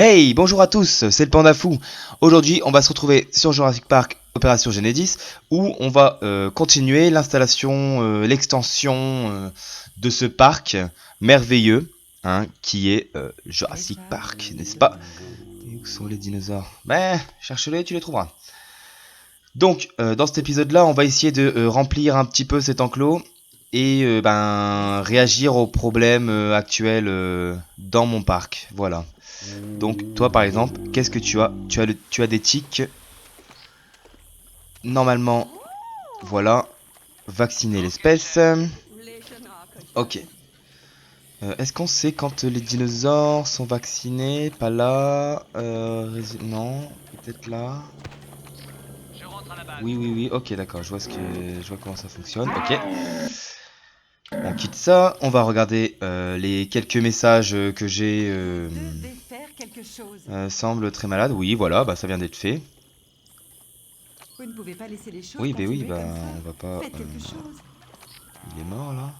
Hey, bonjour à tous, c'est le Panda Fou. Aujourd'hui, on va se retrouver sur Jurassic Park Opération Genesis, où on va continuer l'installation, l'extension de ce parc merveilleux, hein, qui est Jurassic Park, n'est-ce pas? Et où sont les dinosaures? Ben, cherche-les, tu les trouveras. Donc, dans cet épisode-là, on va essayer de remplir un petit peu cet enclos et ben réagir aux problèmes actuels dans mon parc. Voilà. Donc, toi, par exemple, qu'est-ce que tu as? Tu as des tiques. Normalement, voilà. Vacciner l'espèce. Ok. Est-ce qu'on sait quand les dinosaures sont vaccinés? Pas là. Non. Peut-être là. Oui, oui, oui. Ok, d'accord. Je vois comment ça fonctionne. Ok. On quitte ça. On va regarder les quelques messages que j'ai. Semble très malade. Oui, voilà. Bah, ça vient d'être fait. Vous ne pouvez pas laisser les choses Oui, bah oui. continuer Bah, comme ça. on va pas. Faites quelque chose. Il est mort là.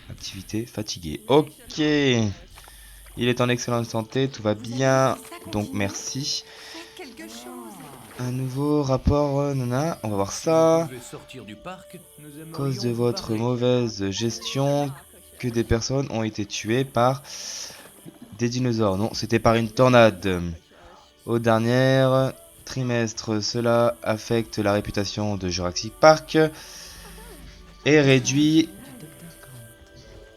Activité fatigué. Ok. Il est en excellente santé, tout va Vous allez bien. laisser ça Donc continuer. merci. Faites quelque chose. Un nouveau rapport, nana. On va voir Si on ça. pouvait sortir du parc, nous Cause aimerions de vous votre parler. mauvaise gestion, que des personnes ont été tuées par des dinosaures. Non, c'était par une tornade. Au dernier trimestre, cela affecte la réputation de Jurassic Park et Message réduit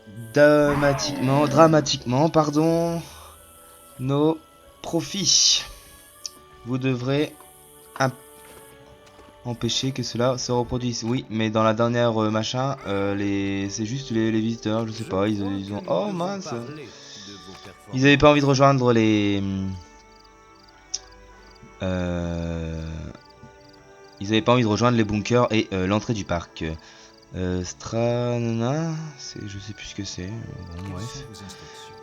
du docteur Grant. dramatiquement, pardon, nos profits. Vous devrez empêcher que cela se reproduise. Oui, mais dans la dernière machin, c'est juste les visiteurs, je sais Je pas, crois ils que ont... nous Oh devons mince. parler de vos Ils avaient pas envie de performances. rejoindre les... Euh, ils avaient pas envie de rejoindre les bunkers et l'entrée du parc. Stranana, je sais plus ce que c'est. Bon, Quelles sont bref. vos instructions?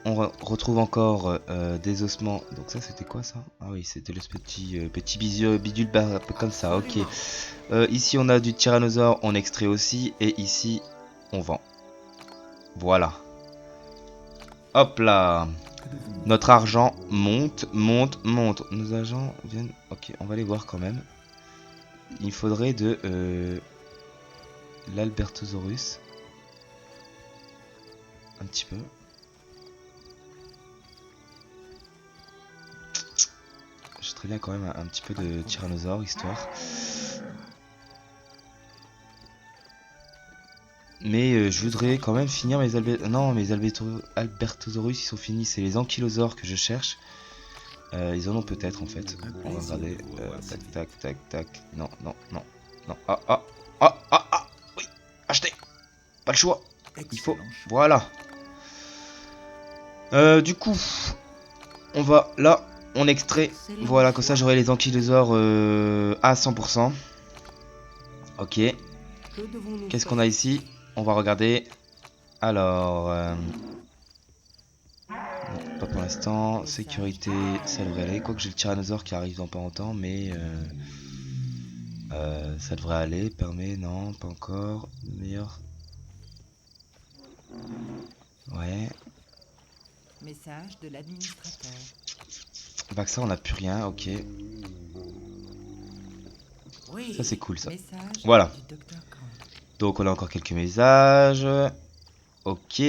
On retrouve encore des ossements. Donc ça, c'était quoi ça? Ah oui, c'était le petit bidule comme ça. Ok. Absolument. Ici, on a du tyrannosaure, on extrait aussi. Et ici, on vend. Voilà. Hop là. Que devons-nous Notre faire? argent monte, monte, monte. Nos agents viennent... Ok, on va les voir quand même. Il faudrait de l'Albertosaurus. Un petit peu. Je très bien quand même un petit peu Pas de de problème. tyrannosaure, histoire. Mais je voudrais quand même finir mes Non, Albertosaurus, ils sont finis. C'est les ankylosaures que je cherche. Ils en ont peut-être en fait. Un On va plaisir de regarder. vous revoir si Tac, vite. tac, tac, tac. Non, non, non. Non. Ah, ah, ah, ah, ah. Oui, acheter. Pas le choix. Il faut. Excellent choix. Voilà. Du coup, on va là. On extrait. Excellent Voilà, comme ça choix. j'aurai les ankylosaures à 100%. Ok. Que devons-nous Qu'est-ce qu'on a faire? ici? On va regarder. Alors. Non, pas pour l'instant. Message Sécurité, du docteur ça devrait Grant. aller. Quoique j'ai le tyrannosaure qui arrive dans pas longtemps, mais ça devrait aller. Permet, non, pas encore. Meilleur. Ouais. Message de l'administrateur. Vaccin, on n'a plus rien, ok. Ça, c'est Oui. cool, ça. Message Voilà. du docteur Grant. Donc, on a encore quelques messages. Ok.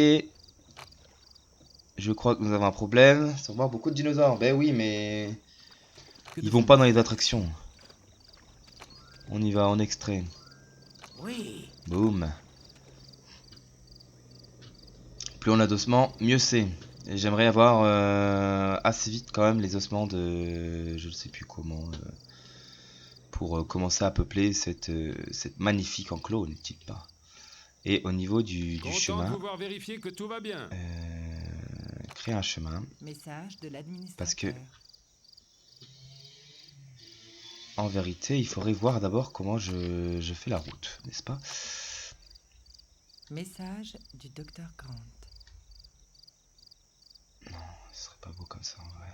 Je crois que nous avons un problème. Sur mort beaucoup de dinosaures. Ben oui, mais. Que Ils vont pas devons-nous dans les faire? attractions. On y va en extrait. Oui. Boum. Plus on a d'ossements, mieux c'est. Et j'aimerais avoir assez vite quand même les ossements de... Je ne sais plus comment. Pour commencer à peupler cette magnifique enclos, n'est-il pas? Et au niveau du Content de chemin, pouvoir vérifier que tout va bien. créer un chemin. Message de Parce que, l'administrateur. en vérité, il faudrait voir d'abord comment je fais la route, n'est-ce pas? Message du docteur Grant. Ce serait pas beau comme ça en vrai.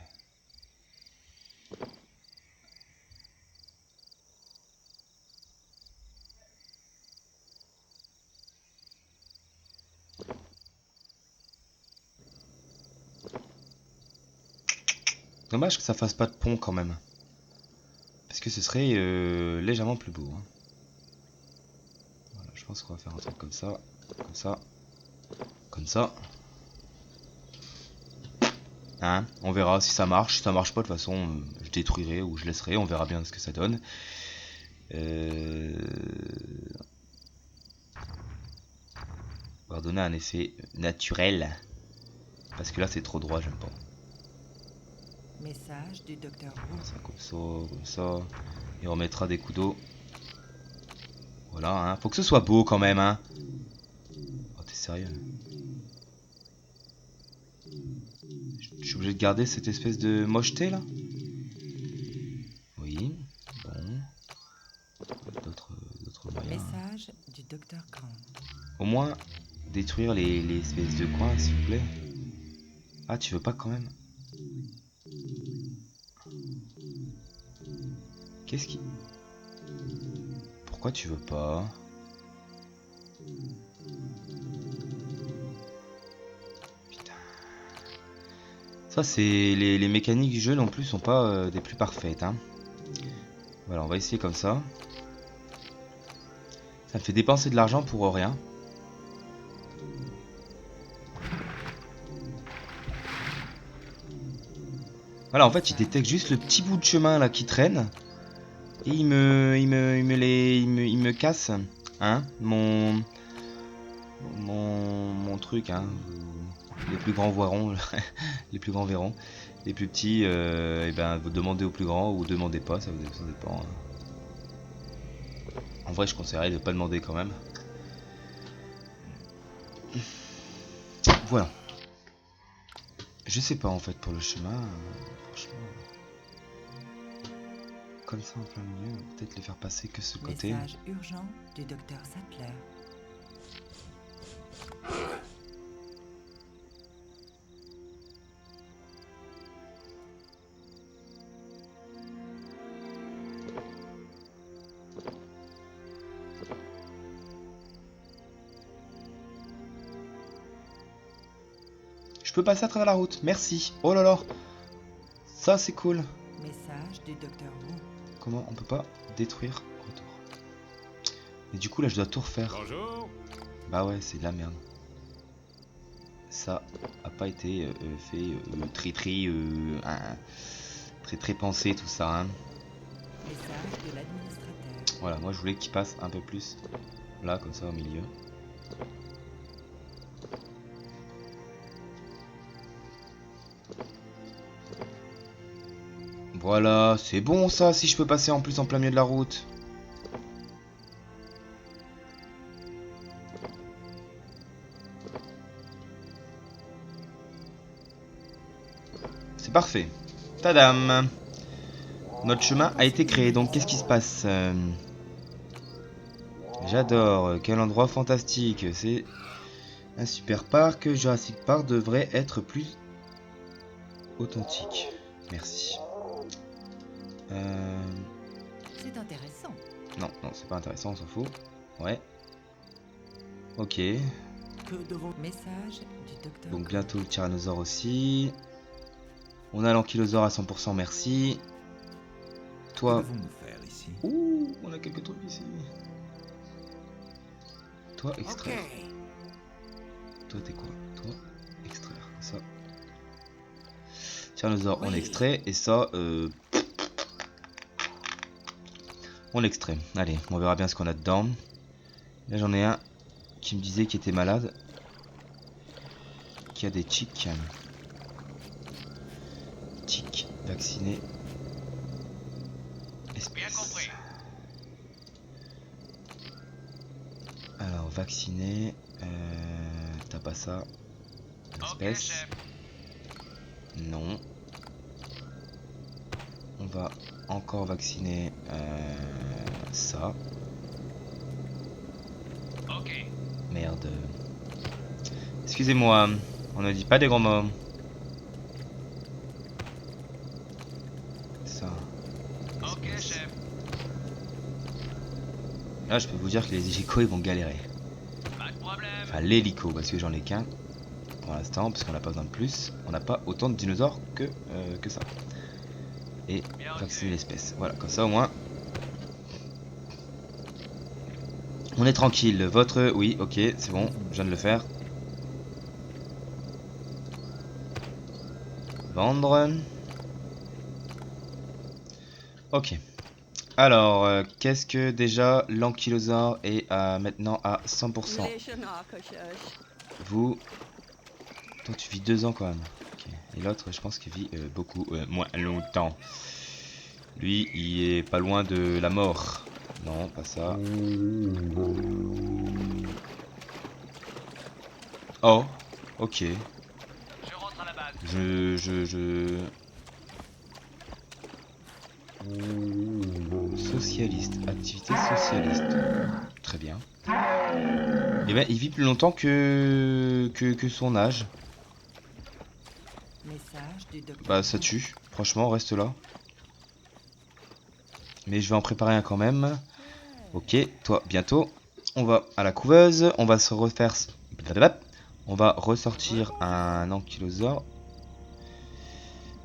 Dommage que ça fasse pas de pont quand même. Parce que ce serait légèrement plus beau. Hein. Voilà, je pense qu'on va faire un truc comme ça. Comme ça. Comme ça. Hein, on verra si ça marche. Si ça marche pas, de toute façon, je détruirai ou je laisserai. On verra bien ce que ça donne. On va donner un effet naturel. Parce que là, c'est trop droit, j'aime pas. Message du docteur Who. Ça, comme ça. Et on mettra des coups d'eau. Voilà, hein. Faut que ce soit beau quand même, hein. Oh, t'es sérieux? Je suis obligé de garder cette espèce de mocheté là? Oui, bon. D'autres moyens. Hein. Message du docteur Grant. Au moins, détruire les espèces de coins, s'il vous plaît. Ah, tu veux pas quand même? Qu'est-ce qui... Pourquoi tu veux pas? Putain. Ça, c'est... Les mécaniques du jeu non plus sont pas des plus parfaites, hein. Voilà, on va essayer comme ça. Ça me fait dépenser de l'argent pour rien. Voilà, en fait, il détecte juste le petit bout de chemin là qui traîne. Et il me casse, hein, mon truc, hein. Les plus grands verront, les plus grands verront. Les plus petits, et ben, vous demandez aux plus grands ou demandez pas, ça dépend. Hein. En vrai, je conseillerais de pas demander quand même. Voilà. Je sais pas en fait pour le chemin, franchement. Comme ça en plein milieu, peut-être les faire passer que ce côté. Message urgent du docteur Sattler. Je peux passer à travers la route, merci. Oh là là, ça c'est cool. Message du docteur Who. Comment on peut pas détruire retour. Et du coup là je dois tout refaire. Bonjour. Bah ouais, c'est de la merde. Ça a pas été fait très pensé tout ça. Hein. Message de l'administrateur. Voilà, moi je voulais qu'il passe un peu plus là comme ça au milieu. Voilà, c'est bon ça si je peux passer en plus en plein milieu de la route. C'est parfait. Tadam! Notre chemin a été créé, donc qu'est-ce qui se passe? J'adore, quel endroit fantastique. C'est un super parc. Jurassic Park devrait être plus authentique. Merci. C'est intéressant. Non, c'est pas intéressant, on s'en fout. Ouais. Ok. Message du docteur. Donc bientôt le tyrannosaure aussi. On a l'ankylosaure à 100%, merci. Que Toi... devons-nous faire ici? Ouh, on a quelques trucs ici. Toi, extraire. Toi, t'es quoi? Toi, extraire. Ça. Tyrannosaure, on extrait. Et ça, on l'extrait. Allez, on verra bien ce qu'on a dedans. Là, j'en ai un qui me disait qu'il était malade. Qui a des tics. Tics vaccinés. Bien compris. Alors, vacciné. T'as pas ça. Ok, Espèce. chef. Non. On va encore vacciner ça. Ok. Merde. Excusez-moi, on ne dit pas des grands mots. Ça. Ok, Espèce. chef. Là, je peux vous dire que les hélicos ils vont galérer. Pas de problème. Enfin, l'hélico, parce que j'en ai qu'un pour l'instant, parce qu'on n'a pas besoin de plus. On n'a pas autant de dinosaures que ça. et Bien vacciner reçu. l'espèce. Voilà, comme ça au moins. On est tranquille. Votre... Oui, ok, c'est bon, je viens de le faire. Vendre. Ok. Alors, qu'est-ce que déjà l'ankylosaure est maintenant à 100%. Vous... Toi, tu vis 2 ans quand même. Ok. Et l'autre, je pense qu'il vit beaucoup moins longtemps. Lui, il est pas loin de la mort. Non, pas ça. Oh, ok. Je rentre à la base. Socialiste, activité socialiste. Très bien. Eh ben, il vit plus longtemps que son âge. Message du docteur Bah, ça Who. tue. Franchement, reste là. Mais je vais en préparer un quand même. Ok, toi, bientôt. On va à la couveuse. On va se refaire... Blablabla. On va ressortir un ankylosaure.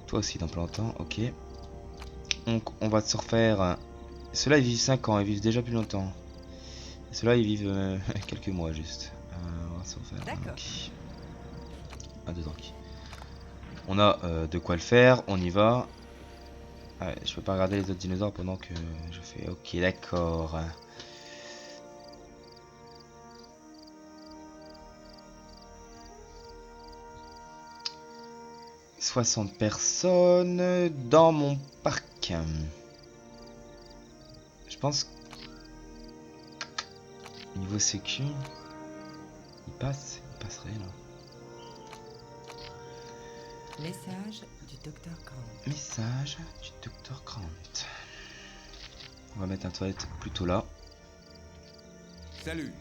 Toi aussi dans pas longtemps, ok. Donc, on va se refaire... Ceux-là, ils vivent 5 ans. Ils vivent déjà plus longtemps. Ceux-là, ils vivent quelques mois juste. On va se refaire un D'accord. anky. Un, deux anky. On a de quoi le faire. On y va. Ouais, je peux pas regarder les autres dinosaures pendant que je fais... Ok, d'accord. 60 personnes dans mon parc. Je pense... Niveau sécu... Il passerait là. Message du docteur Grant. Message du docteur Grant. On va mettre un toilette plutôt là. Salut.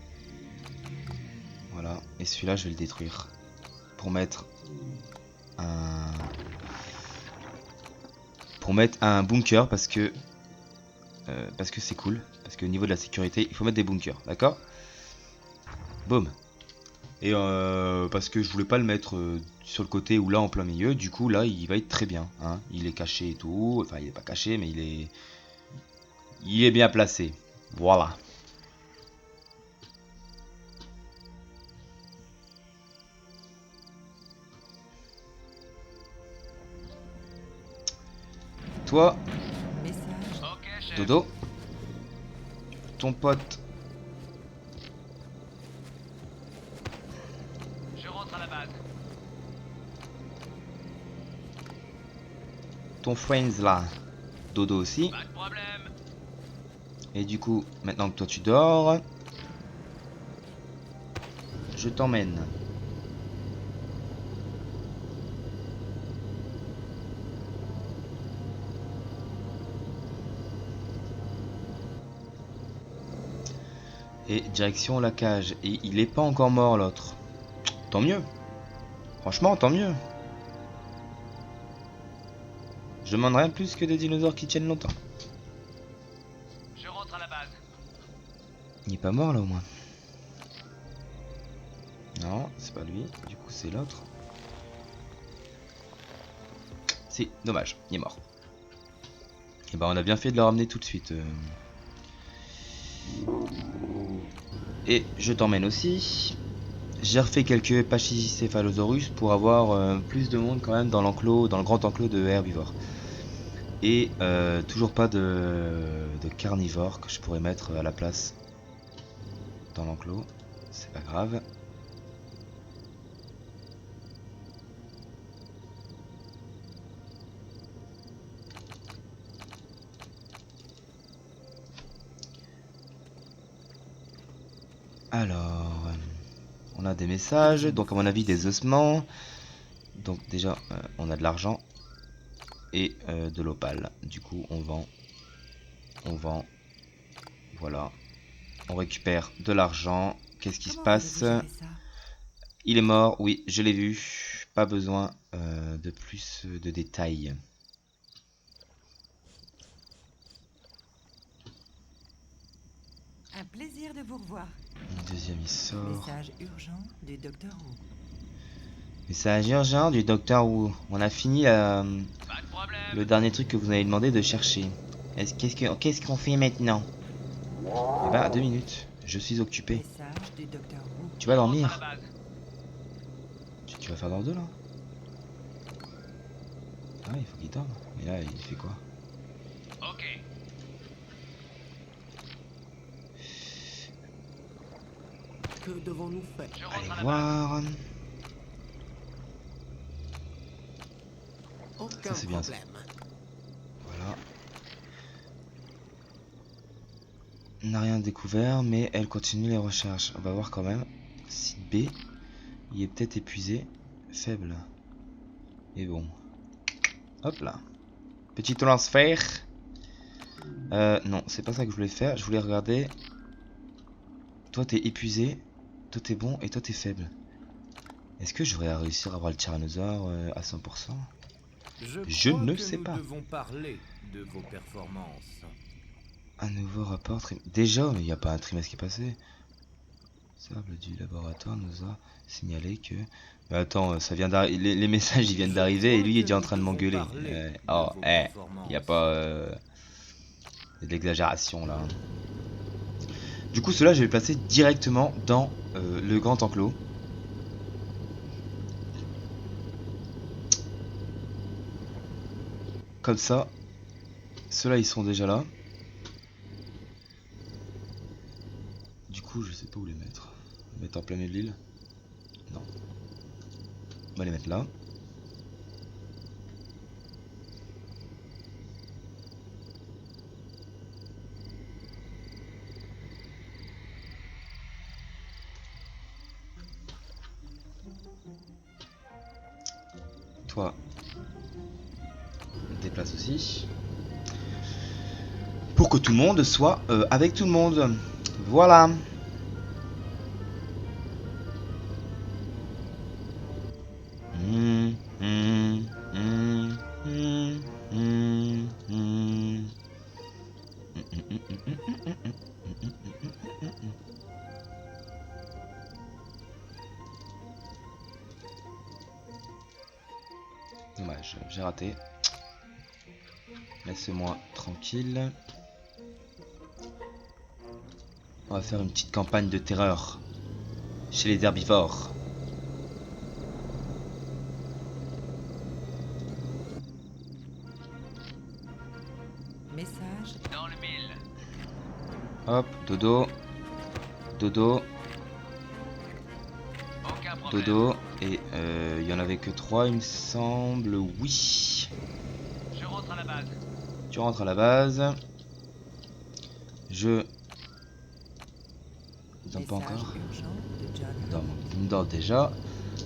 Voilà. Et celui-là, je vais le détruire. Pour mettre un... Pour mettre un bunker parce que c'est cool. Parce qu'au niveau de la sécurité, il faut mettre des bunkers. D'accord? Boum. Et parce que je voulais pas le mettre sur le côté ou là en plein milieu. Du coup, là, il va être très bien. Hein. Il est caché et tout. Enfin, il est pas caché, mais il est bien placé. Voilà. Toi, Message. Ok, chef. Dodo, ton pote, Je rentre à la base. ton friends là, Dodo aussi. Pas de problème. Et du coup, maintenant que toi tu dors, je t'emmène. Et direction la cage. Et il est pas encore mort l'autre. Tant mieux. Franchement, tant mieux. Je demande rien de plus que des dinosaures qui tiennent longtemps. Je rentre à la base. Il est pas mort là au moins. Non, c'est pas lui. Du coup, c'est l'autre. C'est dommage, il est mort. Et bah, on a bien fait de le ramener tout de suite. Et je t'emmène aussi. J'ai refait quelques Pachycephalosaurus pour avoir plus de monde quand même dans l'enclos, dans le grand enclos de herbivores. Et toujours pas de carnivores que je pourrais mettre à la place dans l'enclos. C'est pas grave. Alors, on a des messages, donc à mon avis des ossements. Donc déjà, on a de l'argent et de l'opale. Du coup, on vend, voilà. On récupère de l'argent. Qu'est-ce qui se Comment passe? voulez-vous gérer ça? Il est mort, oui, je l'ai vu. Pas besoin de plus de détails. Un plaisir de vous revoir. Le deuxième, il sort. Message urgent du docteur Who. Message urgent du docteur Wu. On a fini la... Pas de problème. le dernier truc que vous m'avez demandé de chercher. Qu'est-ce qu'on fait maintenant? Eh ben, 2 minutes. Je suis occupé. Message du docteur Wu. Tu vas Je rentre à la dormir? base. Tu vas faire dans le dos là? Ah, il faut qu'il dorme. Mais là, il fait quoi? Ok. Que devons-nous faire? Je Allez rentre à la base. voir. Aucun c'est bien, ça. problème. Voilà. On n'a rien découvert, mais elle continue les recherches. On va voir quand même. Site B. Il est peut-être épuisé. Faible. Et bon. Hop là. Petit transfert. Non, c'est pas ça que je voulais faire. Je voulais regarder. Toi, t'es épuisé. Toi, t'es bon. Et toi, t'es faible. Est-ce que je vais réussir à avoir le tyrannosaure à 100%? Je crois ne que sais nous pas. devons parler de vos performances. Un nouveau rapport. Déjà, mais il n'y a pas un trimestre qui est passé. Sable du laboratoire nous a signalé que... Mais attends, ça vient d'arriver. Les messages ils viennent d'arriver et lui il est déjà en train de m'engueuler. Oh, il n'y a pas de l'exagération là. Du coup, cela je vais le placer directement dans le grand enclos. Comme ça, ceux-là ils sont déjà là. Du coup, je sais pas où les mettre. Les mettre en plein milieu de l'île? Non. On va les mettre là. Toi, déplace aussi. Pour que tout le monde soit avec tout le monde. Voilà. Dommage, j'ai raté. Laissez-moi tranquille. On va faire une petite campagne de terreur chez les herbivores. Message. Dans le mille. Hop, dodo. Dodo. Aucun problème. Dodo. Et il y en avait que 3 il me semble. Oui. Je rentre à la base. Tu rentres à la base. Je... Il dort pas Message encore. urgent de John Il dort, Hammond. il me dort déjà.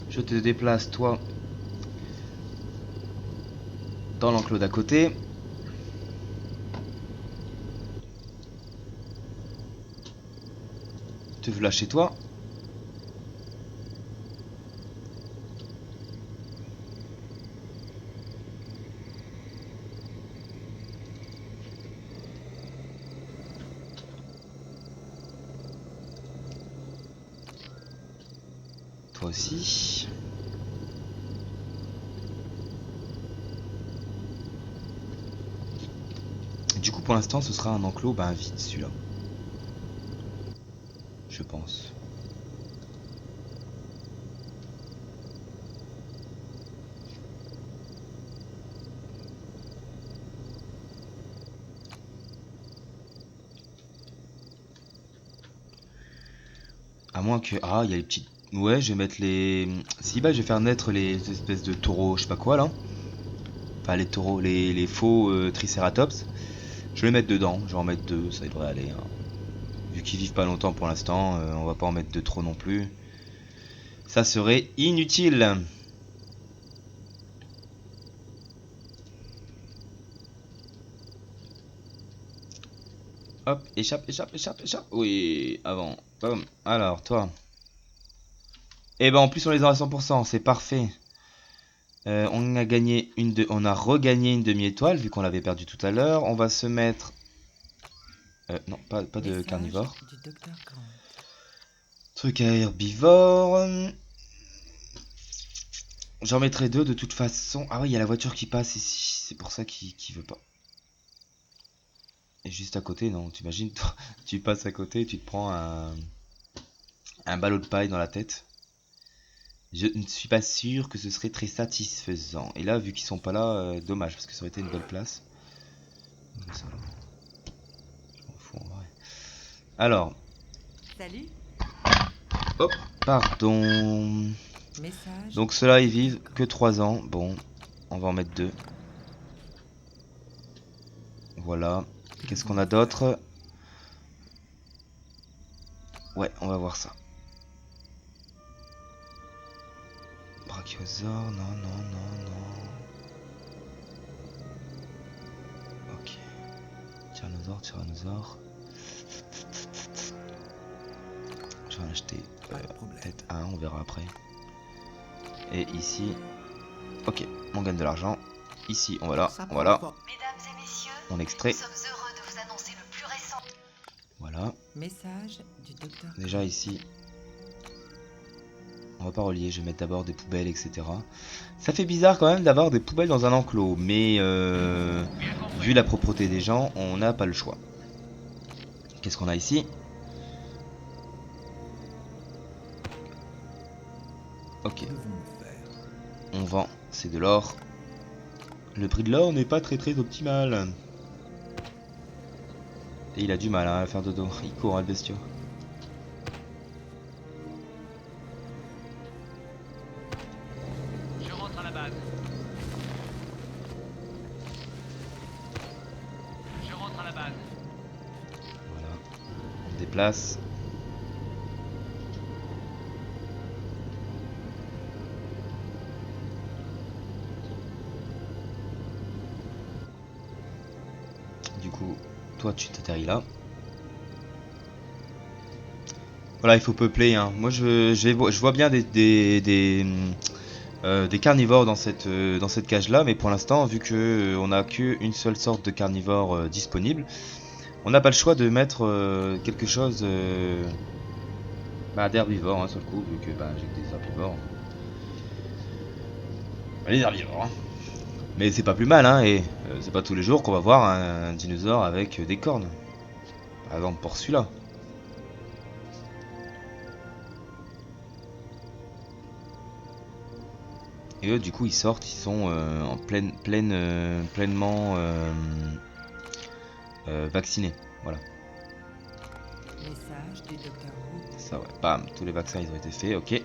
Je te déplace toi dans l'enclos d'à côté. Te veux lâcher toi. Toi aussi. Du coup pour l'instant ce sera un enclos vide celui-là. Je pense. À moins que... Ah, il y a les petites... Ouais, je vais mettre les... Si, bah, je vais faire naître les espèces de taureaux, je sais pas quoi, là. Enfin, les taureaux, les faux tricératops. Je vais les mettre dedans, je vais en mettre 2, ça devrait aller. Hein. Vu qu'ils vivent pas longtemps pour l'instant, on va pas en mettre de trop non plus. Ça serait inutile. Hop, échappe, échappe, échappe, échappe. Oui, avant. Boum. Alors, toi. Et ben en plus on les a à 100%, c'est parfait. On a gagné on a regagné une demi-étoile vu qu'on l'avait perdu tout à l'heure. On va se mettre... non, pas de Message carnivore. du docteur Grant. Truc à herbivore. J'en mettrai 2 de toute façon. Ah oui, il y a la voiture qui passe ici. C'est pour ça qu'il veut pas. Et juste à côté, non, t'imagines, tu passes à côté et tu te prends un ballot de paille dans la tête. Je ne suis pas sûr que ce serait très satisfaisant. Et là, vu qu'ils sont pas là, dommage, parce que ça aurait été une belle place. Ça, là. Je m'en fous en vrai. Alors, Salut. hop, pardon. Message. Donc ceux-là, ils vivent que 3 ans. Bon, on va en mettre 2. Voilà. Qu'est-ce qu'on a d'autre? Ouais, on va voir ça. Brachiosaure, non, non, non, non. Ok. Tyrannosaure, tyrannosaure. Je vais en acheter peut-être un, on verra après. Et ici, ok, on gagne de l'argent. Ici, on va là, Ça on va là. prend pas. Mesdames et messieurs, On extrait. nous sommes heureux de vous annoncer le plus récent. Voilà. Message du docteur. Déjà ici, on va pas relier. Je vais mettre d'abord des poubelles, etc. Ça fait bizarre quand même d'avoir des poubelles dans un enclos, mais vu la propreté des gens, on n'a pas le choix. Qu'est-ce qu'on a ici? Ok. On vend, c'est de l'or. Le prix de l'or n'est pas très optimal. Et il a du mal hein, à faire dodo. Il court hein, le bestiau. Je rentre à la base. Je rentre à la base. Voilà. On déplace. Du coup, toi tu t'atterris là. Voilà, il faut peupler. Hein. Moi je vois bien des carnivores dans cette cage là, mais pour l'instant, vu que on a qu'une seule sorte de carnivore disponible, on n'a pas le choix de mettre quelque chose d'herbivore hein, sur le coup, vu que j'ai que des herbivores. Les herbivores. Hein. Mais c'est pas plus mal, hein, et c'est pas tous les jours qu'on va voir un dinosaure avec des cornes. Par exemple pour celui-là. Et eux, du coup, ils sortent, ils sont en pleinement vaccinés. Voilà. Message du docteur Who. Ça, ouais. Bam, tous les vaccins, ils ont été faits, ok.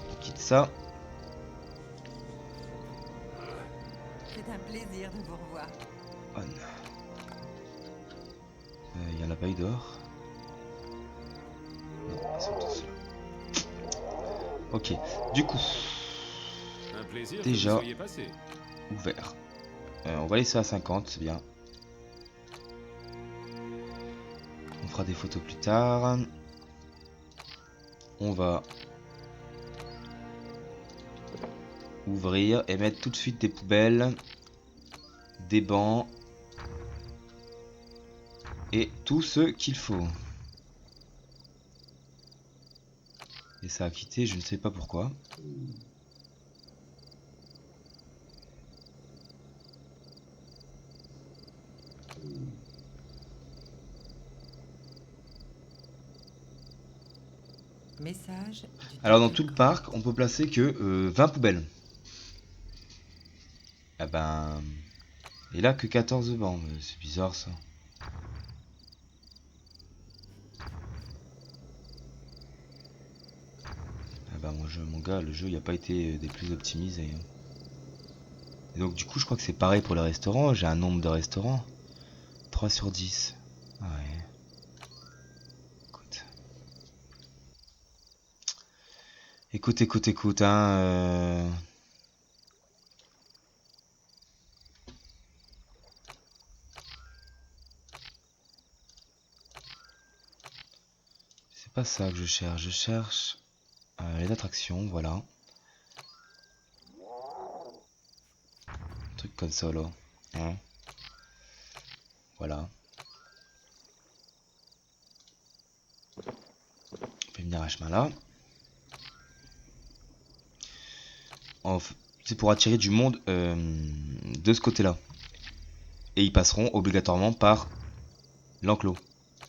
On quitte ça. C'est un plaisir de vous revoir. On. Il y en a pas eu dehors. Non, ils sont tous là. Ok, du coup, Un plaisir Déjà. que vous soyez passé. ouvert. On va laisser à 50, c'est bien. On fera des photos plus tard. On va ouvrir et mettre tout de suite des poubelles, des bancs et tout ce qu'il faut. Et ça a quitté, je ne sais pas pourquoi. Message du Alors dans docteur tout le parc, on peut placer que 20 poubelles. Ah ben... Et là que 14 bancs, c'est bizarre ça. Ah bah mon gars, le jeu il a pas été des plus optimisés. Hein. Et donc du coup je crois que c'est pareil pour les restaurants, j'ai un nombre de restaurants. 3 sur 10. Ouais. Écoute. Écoute, hein. C'est pas ça que je cherche les attractions, voilà. Un truc comme ça là. Hein. Voilà. On peut venir à ce chemin là. C'est pour attirer du monde de ce côté-là. Et ils passeront obligatoirement par l'enclos.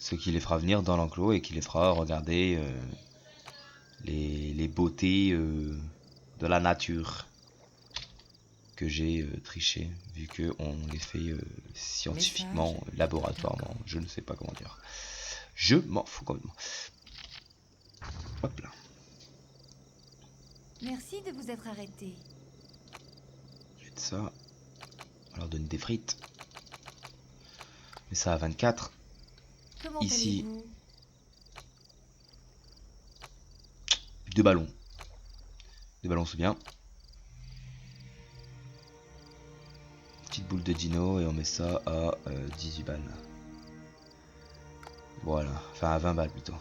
Ce qui les fera venir dans l'enclos et qui les fera regarder les beautés de la nature. Que j'ai triché, vu que on les fait scientifiquement, laboratoirement. Je ne sais pas comment dire. Je m'en fous complètement. Hop là. Merci de vous être arrêté. J'ai de ça. On leur donne des frites. Mais ça à 24. Comment Ici. allez-vous? 2 ballons. 2 ballons c'est bien. Petite boule de dino et on met ça à 18 balles. Voilà. Enfin à 20 balles plutôt.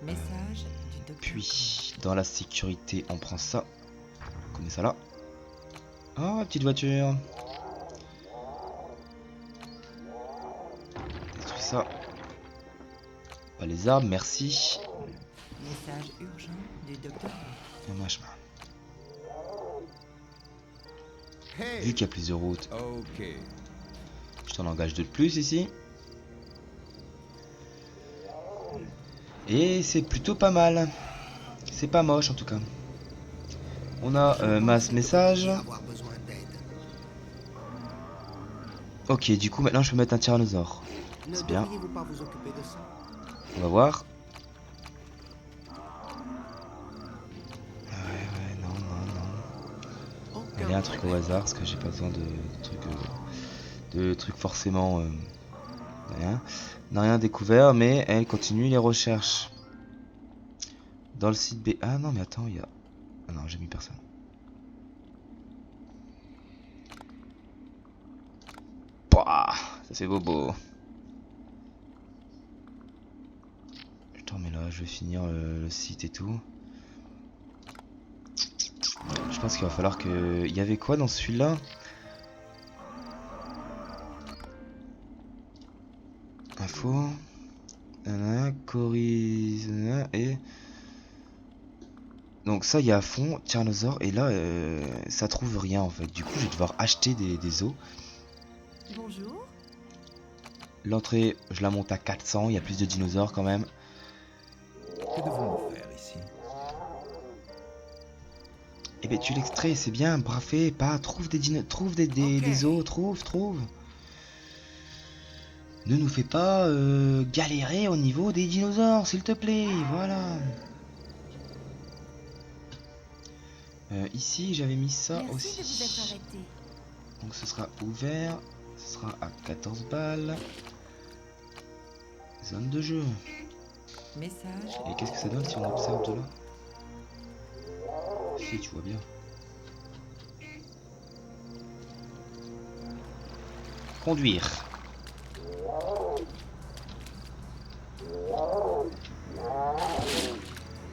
Message du docteur. Puis dans la sécurité on prend ça. On met ça là. Oh petite voiture. Détruis ça. Pas les arbres, merci. Message urgent du docteur. Dommage. Vu Hey. qu'il y a plusieurs routes, Ok. je t'en engage deux de plus ici. Et c'est plutôt pas mal. C'est pas moche en tout cas. On a masse message. Avoir besoin d'aide. Ok, du coup maintenant je peux mettre un tyrannosaure. Ne C'est bien. devriez-vous pas vous occuper de ça? On va voir. Ouais, non, non, non. Aucun Allez, un truc au problème. hasard parce que j'ai pas besoin de trucs forcément. Rien. On n'a rien découvert, mais elle continue les recherches. Dans le site B. Ah non, mais attends, il y a. Ah non, j'ai mis personne. Pouah, ça fait bobo. Je t'en mets là, je vais finir le site et tout. Je pense qu'il va falloir que. Il y avait quoi dans celui-là? Info. Coris. Et. Donc ça, il y a à fond, Tyrannosaure. Et là, ça trouve rien en fait. Du coup, je vais devoir acheter des os. Bonjour. L'entrée, je la monte à 400. Il y a plus de dinosaures quand même. Que devons-nous faire ici? Eh ben, tu l'extrais, c'est bien. Braffé, pas. Trouve des trouve des os. Trouve. Ne nous fais pas galérer au niveau des dinosaures, s'il te plaît. Voilà. Ici, j'avais mis ça Merci aussi. de vous être arrêté. Donc ce sera ouvert. Ce sera à 14 balles. Zone de jeu. Message. Et qu'est-ce que ça donne si on observe de là? Si, tu vois bien. Conduire.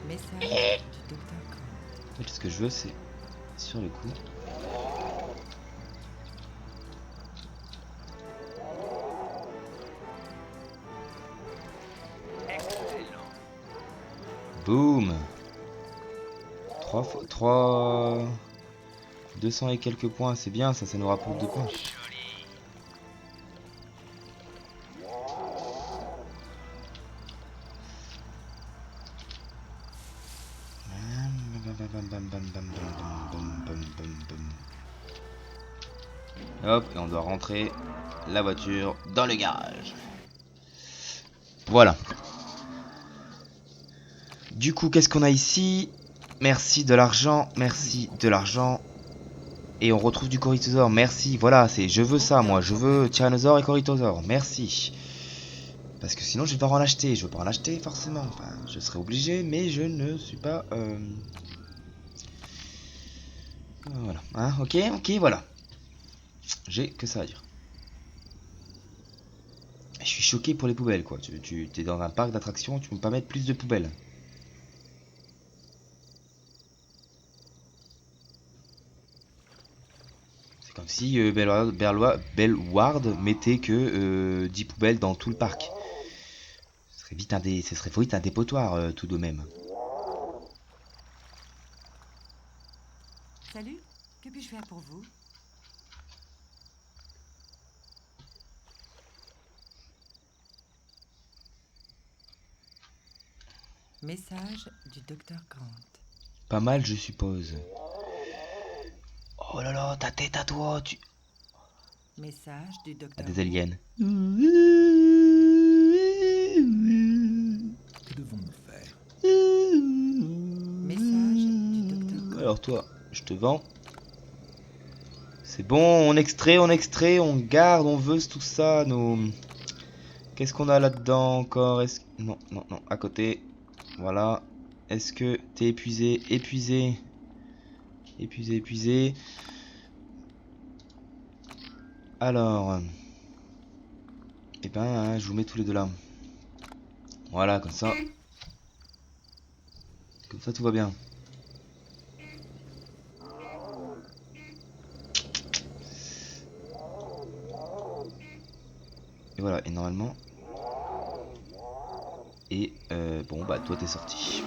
Message du docteur. En fait, ce que je veux, c'est sur le coup. Excellent. Boum. 3 200 et quelques points, c'est bien, ça nous rapporte 2 points. Joli. Hop, et on doit rentrer la voiture dans le garage. Voilà. Du coup, qu'est-ce qu'on a ici? Merci de l'argent, merci de l'argent. Et on retrouve du Corythosaure, merci. Voilà, c'est je veux ça, moi. Je veux Tyrannosaure et Corythosaure, merci. Parce que sinon, je vais devoir en acheter. Je veux pas en acheter, forcément. Enfin, je serais obligé, mais je ne suis pas... Voilà. Hein, ok, voilà. J'ai que ça à dire. Je suis choqué pour les poubelles, quoi. Tu es dans un parc d'attractions, tu peux pas mettre plus de poubelles. C'est comme si Bellward mettait que 10 poubelles dans tout le parc. Ce serait vite un dépotoir, tout de même. puis-je faire pour vous? Message du docteur Grant. Pas mal, je suppose. Oh là là, ta tête à toi, tu... Message du Ah, docteur. des aliens. Que devons-nous faire? Message du docteur Grant. Alors toi, je te vends. C'est bon, on extrait, on garde, on veut tout ça, nous. Qu'est-ce qu'on a là-dedans encore? Est-ce... Non, non, non, à côté. Voilà. Est-ce que t'es épuisé? Épuisé. Épuisé, épuisé. Alors. Eh ben, hein, je vous mets tous les deux là. Voilà, comme ça. Comme ça, tout va bien. Et voilà, et normalement... Et bon, bah toi t'es sorti.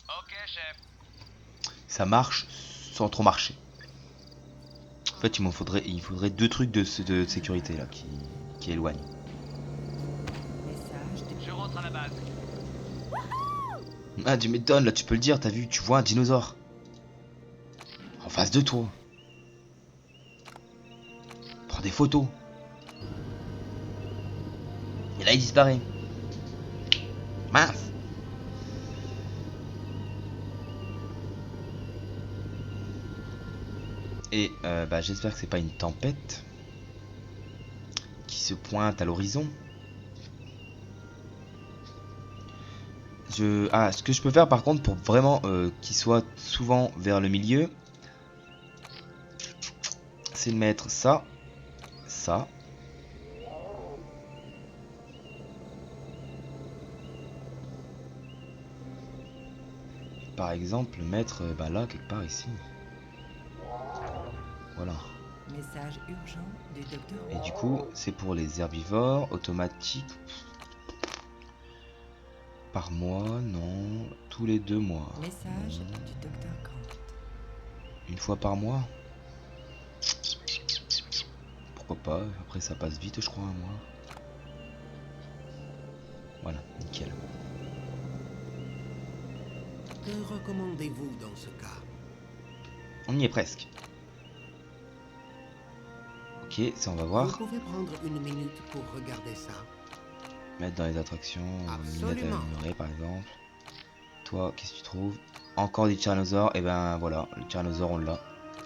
Ok, chef. Ça marche sans trop marcher. En fait, il faudrait deux trucs de sécurité là qui éloignent. Message du... Je rentre à la base. Ah, tu m'étonnes, là tu peux le dire, t'as vu, tu vois un dinosaure. En face de toi. Prends des photos. Et là il disparaît. Mince. Et bah, j'espère que c'est pas une tempête qui se pointe à l'horizon. Ce que je peux faire par contre pour vraiment qu'il soit souvent vers le milieu, c'est de mettre ça, ça. Par exemple, mettre bah, là quelque part ici. Voilà. Message urgent du docteur. Et du coup, c'est pour les herbivores, automatique. Par mois, non. Tous les 2 mois. Message Non. du docteur Grant. Une fois par mois. Pourquoi pas, après ça passe vite je crois un mois. Voilà, nickel. Que recommandez-vous dans ce cas? On y est presque. Ok, ça on va Vous voir. pouvez prendre une minute pour regarder ça. Mettre dans les attractions, lunettes à Absolument. améliorer par exemple. Toi, qu'est-ce que tu trouves? Encore des tyrannosaures, et ben voilà, le tyrannosaure on l'a.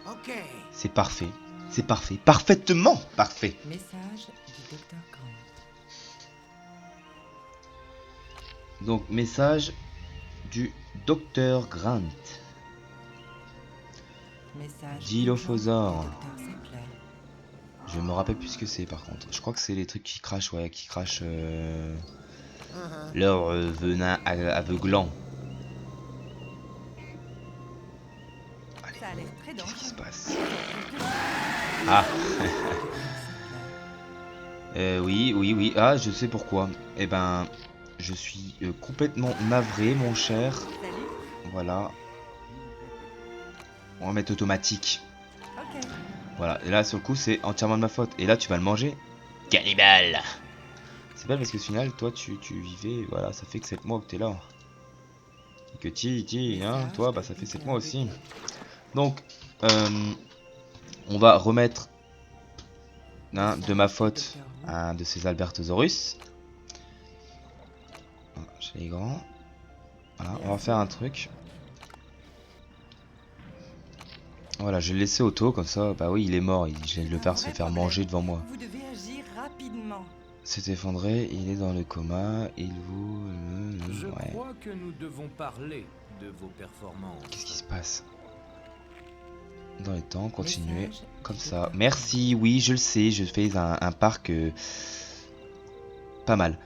Ok. C'est parfait, c'est parfait, parfaitement parfait. Message du docteur Grant. Donc message du docteur Grant. Message Dilophosaure. urgent du docteur Sackler. Je me rappelle plus ce que c'est par contre. Je crois que c'est les trucs qui crachent, ouais, qui crachent leur venin aveuglant. Allez, Ça a l'air très qu'est-ce qui se dangereux. passe? Ah, oui, oui, oui. Ah, je sais pourquoi. Eh ben, je suis complètement navré, mon cher. Salut. Voilà. On va mettre automatique. Ok. Voilà. Et là, sur le coup, c'est entièrement de ma faute. Et là, tu vas le manger. Cannibale. C'est pas parce que au final, toi, tu vivais. Voilà, ça fait que 7 mois que t'es là. Et que hein, toi, bah ça fait 7 mois aussi. Donc, on va remettre de ma faute un de ces Albertosaurus. Chez les grands. Voilà, on va faire un truc. Voilà, je vais le laisser auto, comme ça, bah oui, il est mort, je viens de le faire se faire manger devant moi. Vous devez agir rapidement. C'est effondré, il est dans le coma, il vous... Je ouais. crois que nous devons parler de vos performances. Qu'est-ce qui se passe? Dans les temps, continuez, Message comme du ça. docteur Merci, oui, je le sais, je fais un parc pas mal.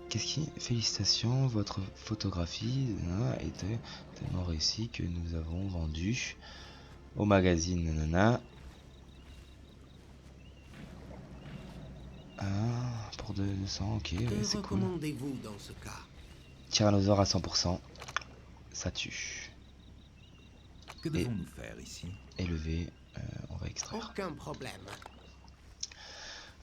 Qu'est-ce qui... Félicitations, votre photographie était tellement réussie que nous avons vendu au magazine nanana. de sang, ok, ouais, Que c'est cool. recommandez-vous dans ce cas? Tyrannosaure à 100%, ça tue. Que devons-nous faire ici? Élevé, on va extraire. Aucun problème.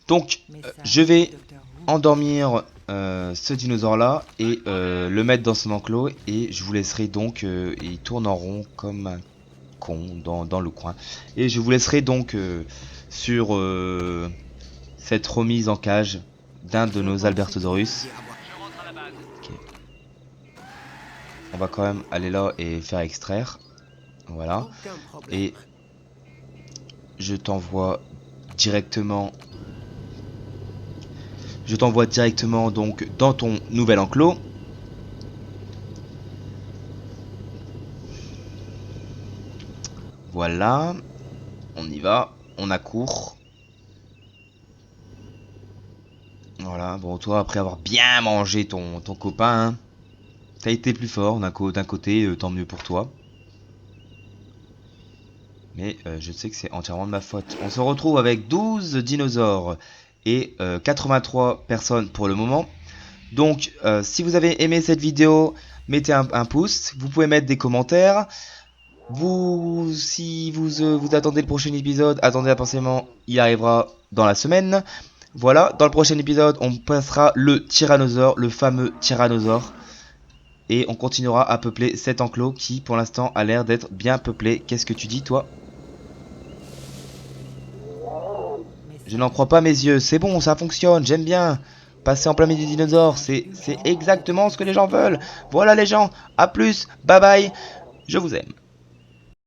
Donc, Message je vais du Dr. Who. endormir ce dinosaure là et le mettre dans son enclos et je vous laisserai donc, il tourne en rond comme un con dans le coin. Et je vous laisserai donc sur cette remise en cage d'un de nos Albertosaurus. Je rentre à la base. On va quand même aller là et faire extraire. Voilà. Aucun problème. Et je t'envoie directement. Je t'envoie directement donc dans ton nouvel enclos. Voilà. On y va. On accourt. Voilà. Bon, toi, après avoir bien mangé ton copain, hein, t'as été plus fort d'un côté, tant mieux pour toi. Mais je sais que c'est entièrement de ma faute. On se retrouve avec 12 dinosaures et 83 personnes pour le moment. Donc si vous avez aimé cette vidéo, mettez un pouce. Vous pouvez mettre des commentaires. Si vous attendez le prochain épisode, attendez impatiemment, il arrivera dans la semaine. Voilà, dans le prochain épisode, on passera le tyrannosaure, le fameux tyrannosaure. Et on continuera à peupler cet enclos qui, pour l'instant, a l'air d'être bien peuplé. Qu'est-ce que tu dis, toi ? Je n'en crois pas mes yeux. C'est bon, ça fonctionne, j'aime bien. Passer en plein milieu des dinosaures, c'est exactement ce que les gens veulent. Voilà les gens, à plus, bye bye, je vous aime.